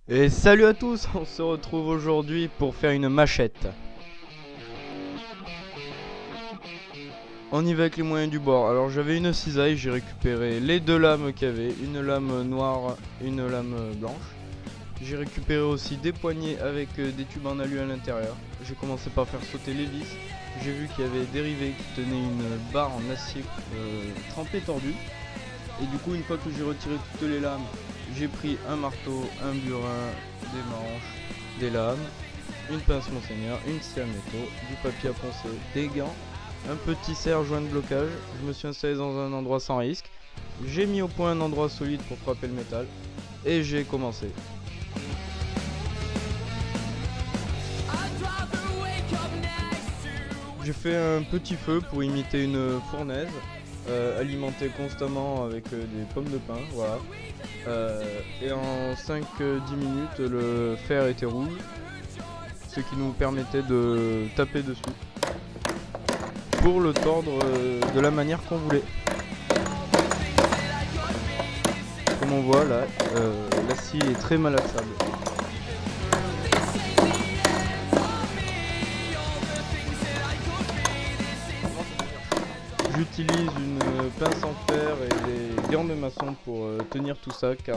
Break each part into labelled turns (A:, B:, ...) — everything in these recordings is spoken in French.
A: Et salut à tous, on se retrouve aujourd'hui pour faire une machette. On y va avec les moyens du bord. Alors j'avais une cisaille, j'ai récupéré les deux lames qu'il y avait, une lame noire, une lame blanche. J'ai récupéré aussi des poignées avec des tubes en alu à l'intérieur. J'ai commencé par faire sauter les vis. J'ai vu qu'il y avait des rivets qui tenaient une barre en acier trempé tordu. Et du coup, une fois que j'ai retiré toutes les lames, j'ai pris un marteau, un burin, des manches, des lames, une pince Monseigneur, une scie à métaux, du papier à poncer, des gants, un petit serre joint de blocage. Je me suis installé dans un endroit sans risque. J'ai mis au point un endroit solide pour frapper le métal. Et j'ai commencé. J'ai fait un petit feu pour imiter une fournaise. Alimenté constamment avec des pommes de pin, voilà. Et en 5-10 minutes, le fer était rouge, ce qui nous permettait de taper dessus pour le tordre de la manière qu'on voulait. Comme on voit là, la scie est très malaxable. J'utilise une pince en fer et des gants de maçon pour tenir tout ça, car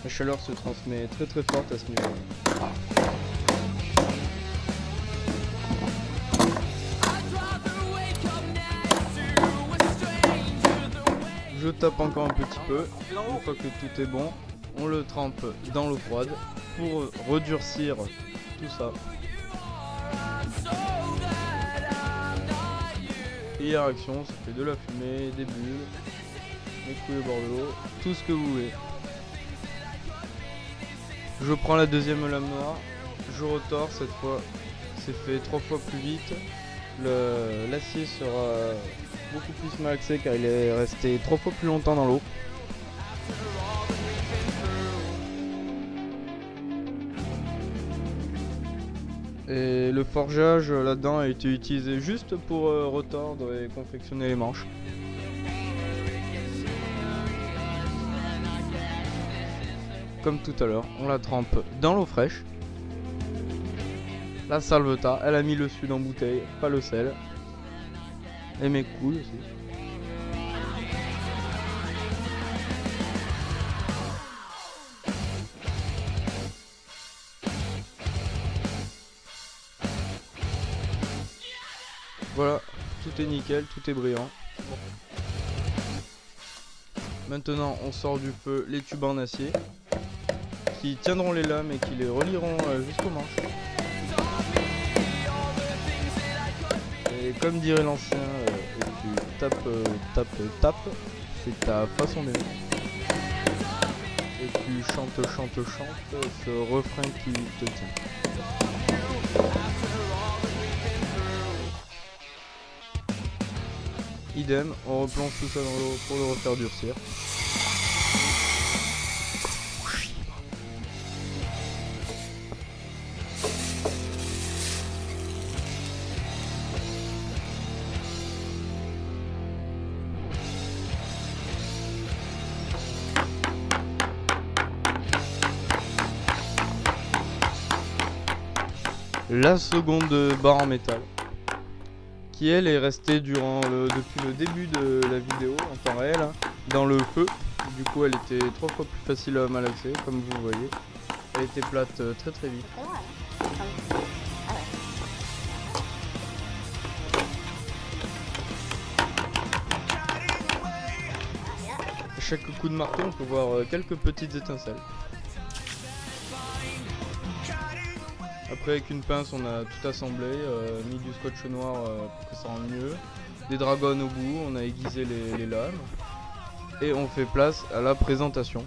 A: la chaleur se transmet très très forte à ce niveau. Je tape encore un petit peu. Une fois que tout est bon, on le trempe dans l'eau froide pour redurcir tout ça. Et à réaction, ça fait de la fumée, des bulles, des coups au bord de l'eau, tout ce que vous voulez. Je prends la deuxième lame noire, je retors, cette fois c'est fait 3 fois plus vite. L'acier sera beaucoup plus malaxé car il est resté 3 fois plus longtemps dans l'eau. Et le forgeage là-dedans a été utilisé juste pour retordre et confectionner les manches. Comme tout à l'heure, on la trempe dans l'eau fraîche. La salvetat, elle a mis le sud en bouteille, pas le sel. Et mes couilles aussi. Voilà, tout est nickel, tout est brillant. Maintenant, on sort du feu les tubes en acier qui tiendront les lames et qui les relieront jusqu'aux manches. Et comme dirait l'ancien, tu tapes, c'est ta façon d'aimer. Et tu chantes ce refrain qui te tient. Idem, on replonge tout ça dans l'eau pour le refaire durcir. La seconde barre en métal, qui elle est restée depuis le début de la vidéo en temps réel, hein, dans le feu. Du coup elle était 3 fois plus facile à malaxer, comme vous voyez. Elle était plate très très vite. À chaque coup de marteau on peut voir quelques petites étincelles. Après avec une pince on a tout assemblé, mis du scotch noir pour que ça rende mieux, des dragons au bout, on a aiguisé les lames et on fait place à la présentation.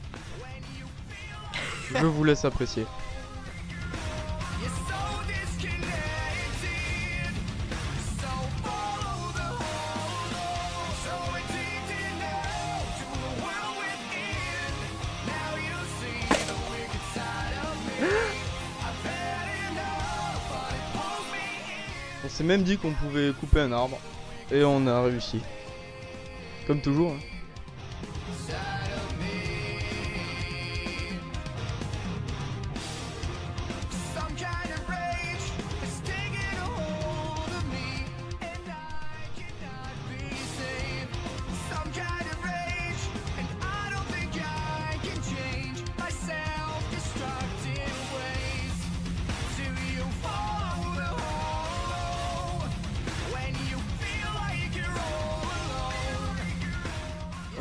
A: Je vous laisse apprécier. On s'est même dit qu'on pouvait couper un arbre et on a réussi. Comme toujours. Hein.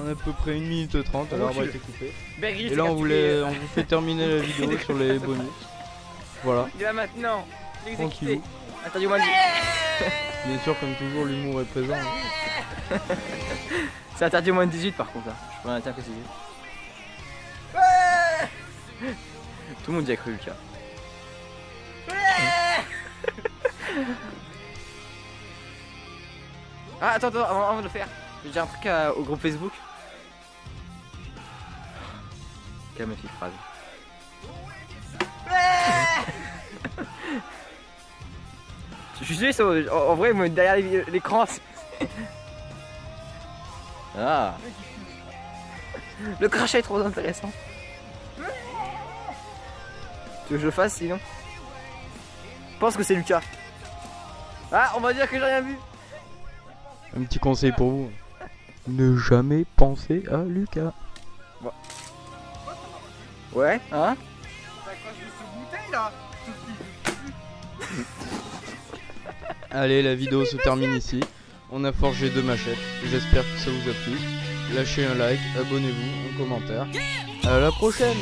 A: On a à peu près 1 minute 30, alors l'arbre a été coupé.
B: Berry,
A: Et là on vous fait terminer la vidéo sur les bonus. Voilà.
B: Il est là maintenant.
A: Tranquille.
B: Interdit au moins de...
A: Bien sûr, comme toujours, l'humour est présent. Hein.
B: C'est interdit au moins de 18 par contre. Hein. Je peux rien dire que c'est 18. Tout le monde y a cru, Lucas. Ah, attends, avant de le faire, j'ai déjà un truc au groupe Facebook. Quelle magnifique phrase. Je suis désolé, en vrai, moi, derrière l'écran. Ah. Le crachat est trop intéressant. Tu veux que je le fasse sinon? Je pense que c'est Lucas. Ah, on va dire que j'ai rien vu.
A: Un petit conseil pour vous. Ne jamais penser à Lucas.
B: Ouais, hein?
A: Allez, la vidéo se termine ici. On a forgé 2 machettes. J'espère que ça vous a plu. Lâchez un like, abonnez-vous, un commentaire. À la prochaine!